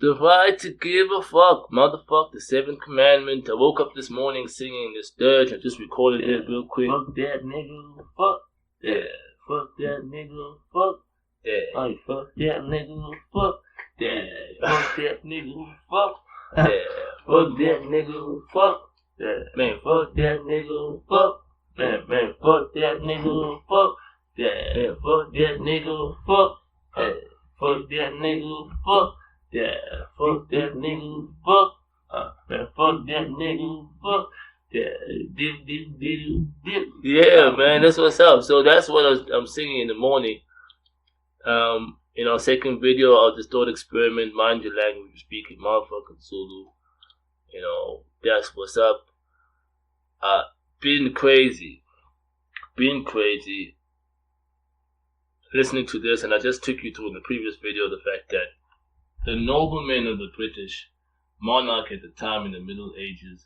The right to give a fuck, motherfucker. The seventh commandment. I woke up this morning singing this dirge. I just recorded it real quick. Fuck that nigga, fuck. Yeah. Fuck that nigga, fuck. Yeah. Like, fuck that nigga, fuck. Yeah. Fuck that nigga, fuck. Yeah. Fuck that nigga, fuck. Yeah. Man, fuck that nigga, fuck. Man, fuck that nigga, fuck. Yeah, man, fuck that nigga, fuck. Yeah, fuck that nigga, fuck. Yeah, fuck that nigga, fuck. Man, fuck that nigga, fuck. Yeah, dip. Yeah, man, that's what's up. So that's what I'm singing in the morning. In our second video of this thought experiment, mind your language, speaking motherfucking Zulu. You know, that's what's up. Been crazy. Listening to this, and I just took you through in the previous video the fact that the noblemen of the British monarch at the time in the Middle Ages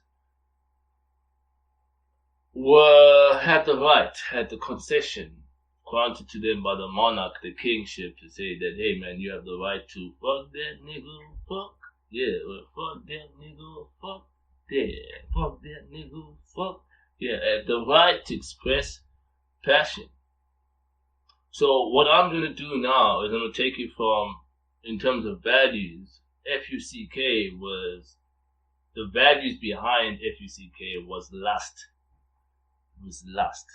had the concession granted to them by the monarch, the kingship, to say that, hey man, you have the right to fuck that nigga, fuck. Yeah, fuck that nigga, fuck. Yeah, fuck that nigga, fuck. Yeah, and the right to express passion. So what I'm going to do now is I'm going to take you from, in terms of values, F-U-C-K was, the values behind F-U-C-K was lust. It was lust.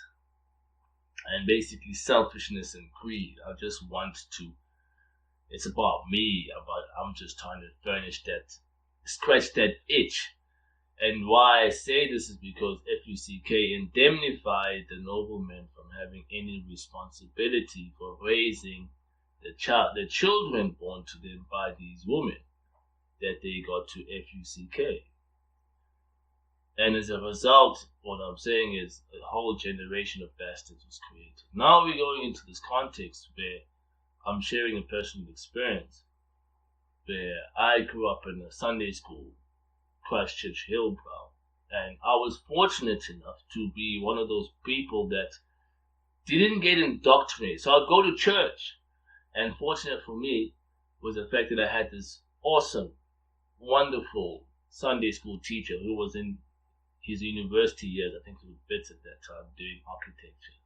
And basically selfishness and greed. I just want to, it's about me, but I'm just trying to scratch that itch. And why I say this is because F-U-C-K indemnified the noblemen from having any responsibility for raising the children born to them by these women that they got to F-U-C-K. And as a result, what I'm saying is a whole generation of bastards was created. Now we're going into this context where I'm sharing a personal experience where I grew up in a Sunday school, Christchurch Hillbrow, and I was fortunate enough to be one of those people that didn't get indoctrinated. So I'd go to church, and fortunate for me was the fact that I had this awesome, wonderful Sunday school teacher who was in his university years, I think he was BITS at that time, doing architecture.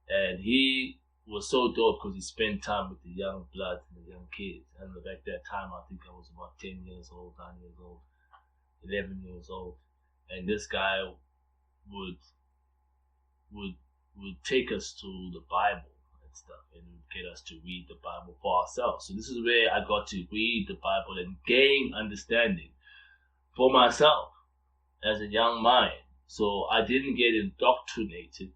And he was so dope because he spent time with the young blood and the young kids. And at that time, I think I was about 10 years old, 9 years old, 11 years old. And this guy would take us to the Bible and stuff and get us to read the Bible for ourselves. So this is where I got to read the Bible and gain understanding for myself as a young mind. So I didn't get indoctrinated.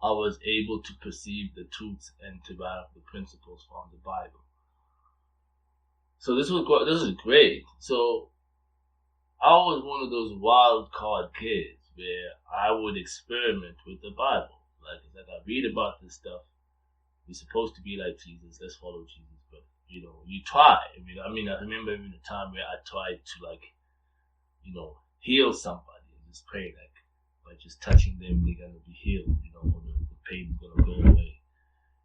I was able to perceive the truths and derive the principles from the Bible. So this is great. So I was one of those wild card kids where I would experiment with the Bible. Like I read about this stuff. We're supposed to be like Jesus. Let's follow Jesus. But you try. I remember even a time where I tried to heal somebody and just pray like by just touching them they're gonna be healed. Or the pain's gonna go away.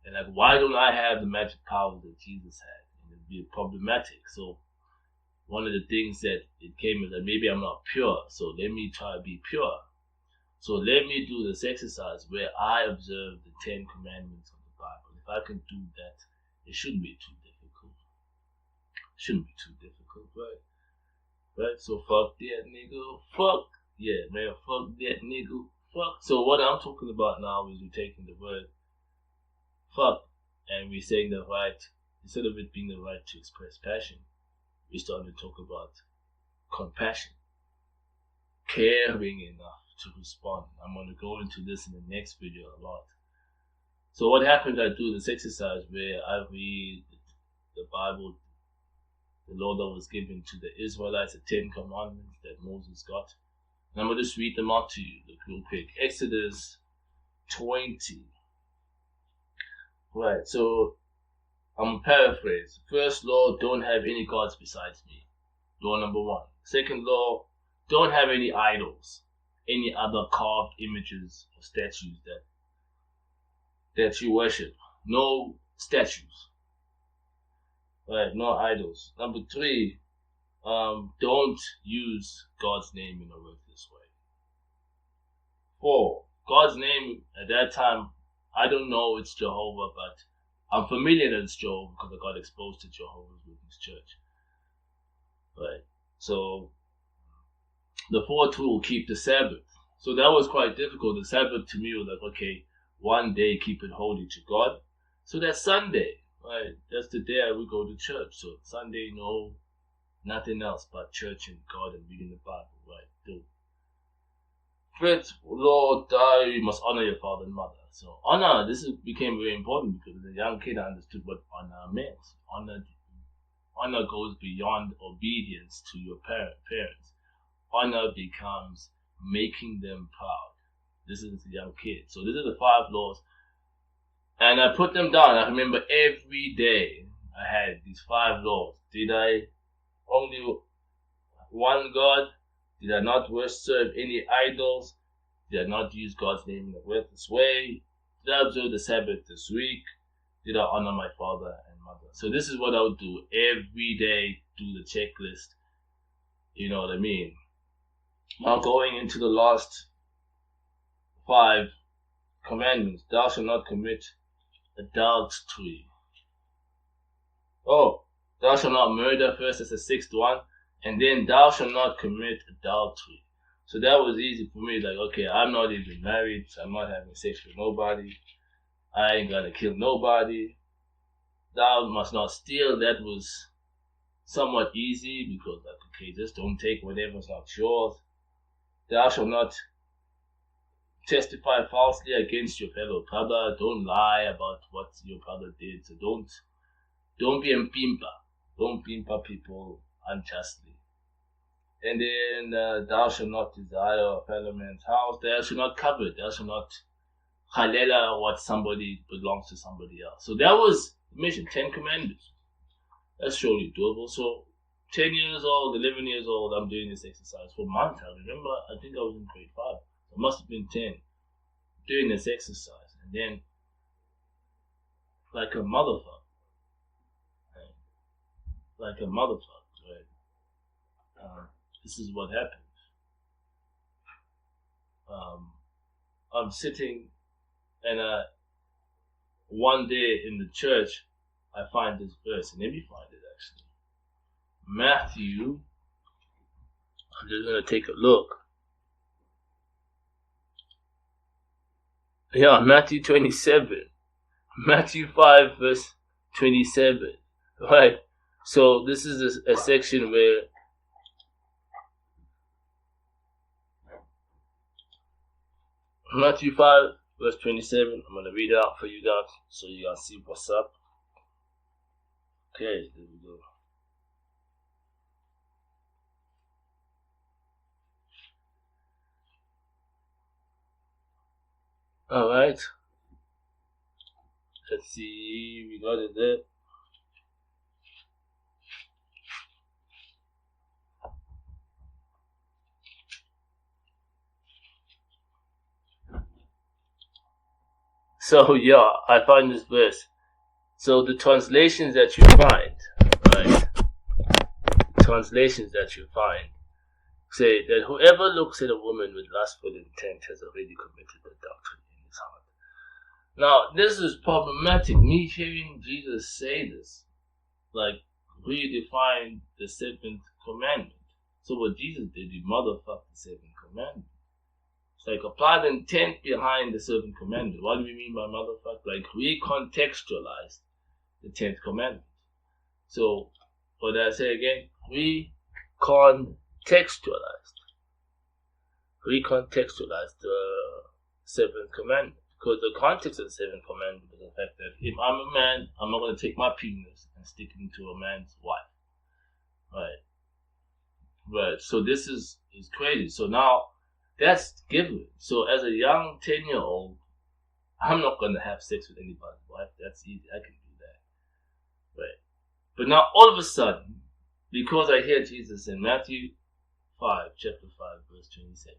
And like, why don't I have the magic powers that Jesus had? And it'd be problematic. So one of the things that it came is that maybe I'm not pure, so let me try to be pure. So let me do this exercise where I observe the 10 commandments of the Bible. If I can do that, it shouldn't be too difficult. Right? So fuck that nigga, fuck. Yeah, man, fuck that nigga, fuck. So what I'm talking about now is we're taking the word fuck and we're saying the right, instead of it being the right to express passion, we're starting to talk about compassion, caring enough to respond. I'm going to go into this in the next video a lot. So what happens, I do this exercise where I read the Bible, the law that was given to the Israelites, the 10 commandments that Moses got. And I'm going to just read them out to you real quick. Exodus 20. Right, so I'm going to paraphrase. First law, don't have any gods besides me. Law number 1. Second law, don't have any idols, any other carved images or statues that you worship. No statues. Right? No idols. Number 3, don't use God's name in a worthless way. 4, God's name at that time, I don't know it's Jehovah, but I'm familiar that it's Jehovah because I got exposed to Jehovah's Witness Church. Right? So the 4th rule, keep the Sabbath. So that was quite difficult. The Sabbath to me was like, okay, one day keep it holy to God. So that's Sunday, right? That's the day I would go to church. So Sunday, no, nothing else but church and God and reading the Bible, right? So 5th law, you must honor your father and mother. So honor, became very important because as a young kid I understood what honor meant. Honor goes beyond obedience to your parents. Honor becomes making them proud. This is a young kid. So these are the 5 laws. And I put them down. I remember every day I had these 5 laws. Did I only one God? Did I not serve any idols? Did I not use God's name in a worthless way? Did I observe the Sabbath this week? Did I honor my father and mother? So this is what I would do every day, do the checklist. You know what I mean? Now going into the last 5 commandments. Thou shalt not commit adultery. Oh, thou shalt not murder first as the 6th one. And then thou shalt not commit adultery. So that was easy for me. Like, okay, I'm not even married. So I'm not having sex with nobody. I ain't gonna kill nobody. Thou must not steal. That was somewhat easy because, like, okay, just don't take whatever's not yours. Thou shalt not testify falsely against your fellow brother. Don't lie about what your brother did. So don't be a pimpa. Don't pimpa people unjustly. And then thou shalt not desire a fellow man's house. Thou shalt not covet. Thou shalt not halela what somebody belongs to somebody else. So that was mission 10 commandments. That's surely doable. So 10 years old, 11 years old, I'm doing this exercise for months. I remember, I think I was in grade 5. It must have been 10. Doing this exercise. And then, like a motherfucker. Right? Like a motherfucker, right? This is what happened. I'm sitting and one day in the church, I find this verse. And let me find it actually. Matthew, I'm just going to take a look. Yeah, Matthew 27. Matthew 5 verse 27. Right? So this is a section where Matthew 5 verse 27. I'm going to read it out for you guys so you guys see what's up. Okay, there we go. Alright. Let's see, we got it there. So yeah, I find this verse. So the translations that you find, right? Translations that you find say that whoever looks at a woman with lustful intent has already committed adultery in his heart. Now, this is problematic. Me hearing Jesus say this, like, redefine the 7th commandment. So what Jesus did, he motherfucked the 7th commandment. It's like apply the intent behind the 7th commandment. What do we mean by motherfuck? Like recontextualized the 10th commandment. So, what did I say again? Recontextualized the 7th commandment. Because the context of the 7th commandment is the fact that if I'm a man, I'm not going to take my penis and stick it into a man's wife. Right. So this is crazy. So now, that's given. So as a young 10-year-old, I'm not going to have sex with anybody's wife. That's easy. I can do that. Right. But now all of a sudden, because I hear Jesus in Matthew 5, chapter 5, verse 27,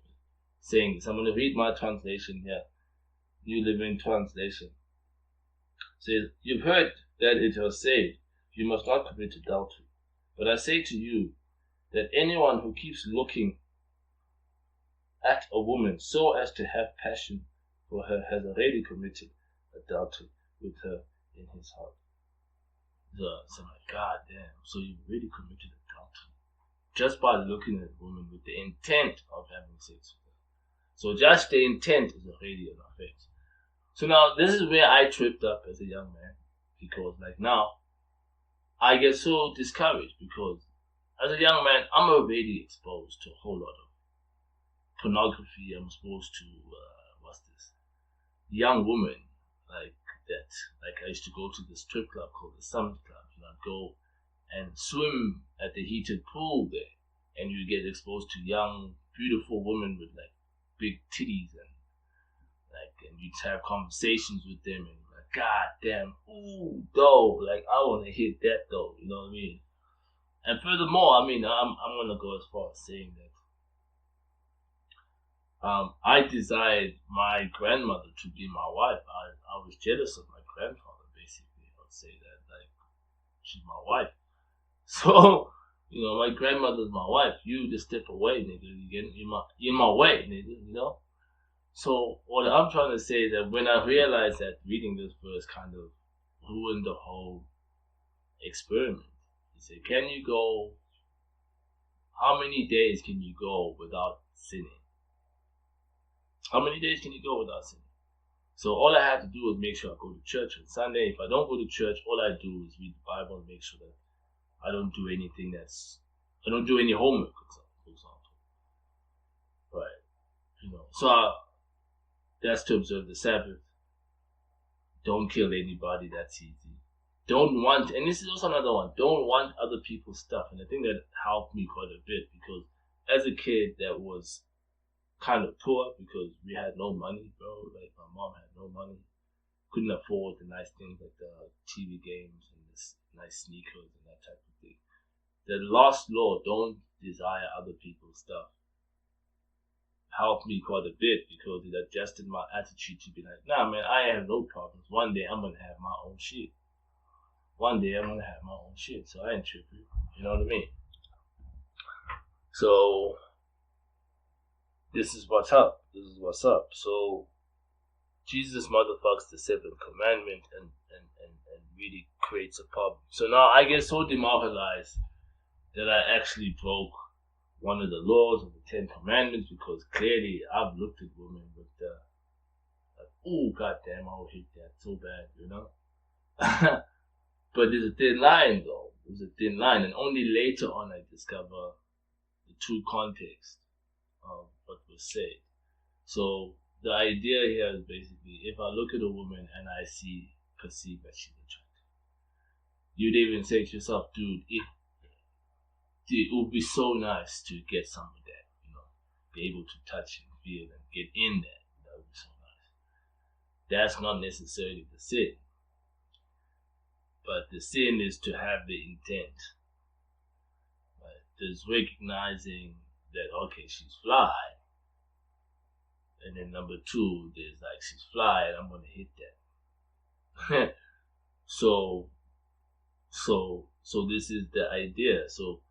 saying this, I'm going to read my translation here. New Living Translation. Says, you've heard that it was said, you must not commit adultery. But I say to you that anyone who keeps looking at a woman so as to have passion for her has already committed adultery with her in his heart. So I'm like, God damn, so you already committed adultery just by looking at a woman with the intent of having sex with her. So just the intent is already an offense. So now this is where I tripped up as a young man, because like now I get so discouraged because as a young man I'm already exposed to a whole lot of pornography. I'm exposed to young women like that. Like I used to go to this strip club called the Summit Club, and I'd go and swim at the heated pool there, and you get exposed to young, beautiful women with like big titties, and you'd have conversations with them, and like, God damn, ooh, though, like I want to hit that though, you know what I mean? And furthermore, I mean, I'm gonna go as far as saying that I desired my grandmother to be my wife. I was jealous of my grandfather, basically. I would say that, like, she's my wife. So, you know, my grandmother's my wife. You just step away, nigga. You're in my way, nigga, you know? So, what I'm trying to say is that when I realized that reading this verse kind of ruined the whole experiment, he said, how many days can you go without sinning? How many days can you go without sinning? So all I had to do was make sure I go to church on Sunday. If I don't go to church, all I do is read the Bible and make sure that I don't do anything I don't do any homework, for example. Right. You know, so that's to observe the Sabbath. Don't kill anybody, that's easy. And this is also another one, don't want other people's stuff. And I think that helped me quite a bit because as a kid that was kind of poor because we had no money, bro. Like my mom had no money, couldn't afford the nice things like the TV games and this nice sneakers and that type of thing. The lost law, don't desire other people's stuff, helped me quite a bit because it adjusted my attitude to be like, nah, man, I have no problems. One day I'm gonna have my own shit. So I ain't tripping. You know what I mean? So this is what's up. So Jesus motherfucks the seventh commandment and really creates a problem. So now I get so demoralized that I actually broke one of the laws of the 10 Commandments because clearly I've looked at women with like, oh goddamn, I would hate that so bad, you know. But there's a thin line though. And only later on I discover the true context of what was said. So the idea here is basically, if I look at a woman and I perceive that she's attractive, you'd even say to yourself, dude, it would be so nice to get some of that, you know, be able to touch and feel and get in that. That would be so nice. That's not necessarily the sin, but the sin is to have the intent. Right? There's recognizing that, okay, she's fly. And then number two, there's like, she's fly and I'm going to hit that. So this is the idea. So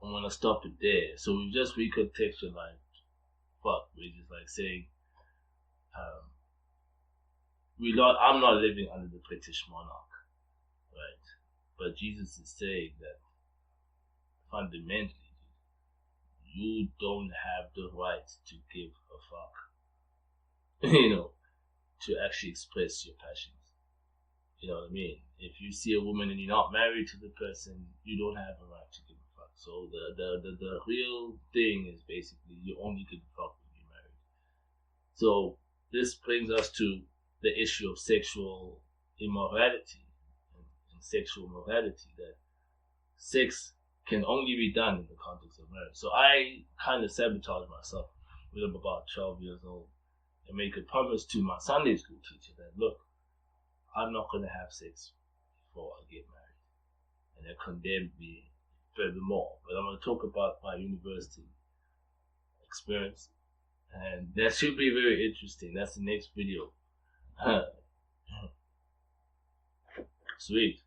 I'm going to stop it there. So we just recontextualized fuck. We're just like saying, I'm not living under the British monarch, right? But Jesus is saying that fundamentally, you don't have the right to give a fuck, you know, to actually express your passions. You know what I mean? If you see a woman and you're not married to the person, you don't have a right to give a fuck. So the real thing is basically you only give a fuck when you're married. So this brings us to the issue of sexual immorality and sexual morality, that sex can only be done in the context of marriage. So I kind of sabotaged myself when I'm about 12 years old and make a promise to my Sunday school teacher that, look, I'm not going to have sex before I get married. And they condemned me furthermore. But I'm going to talk about my university experience. And that should be very interesting. That's the next video. Sweet.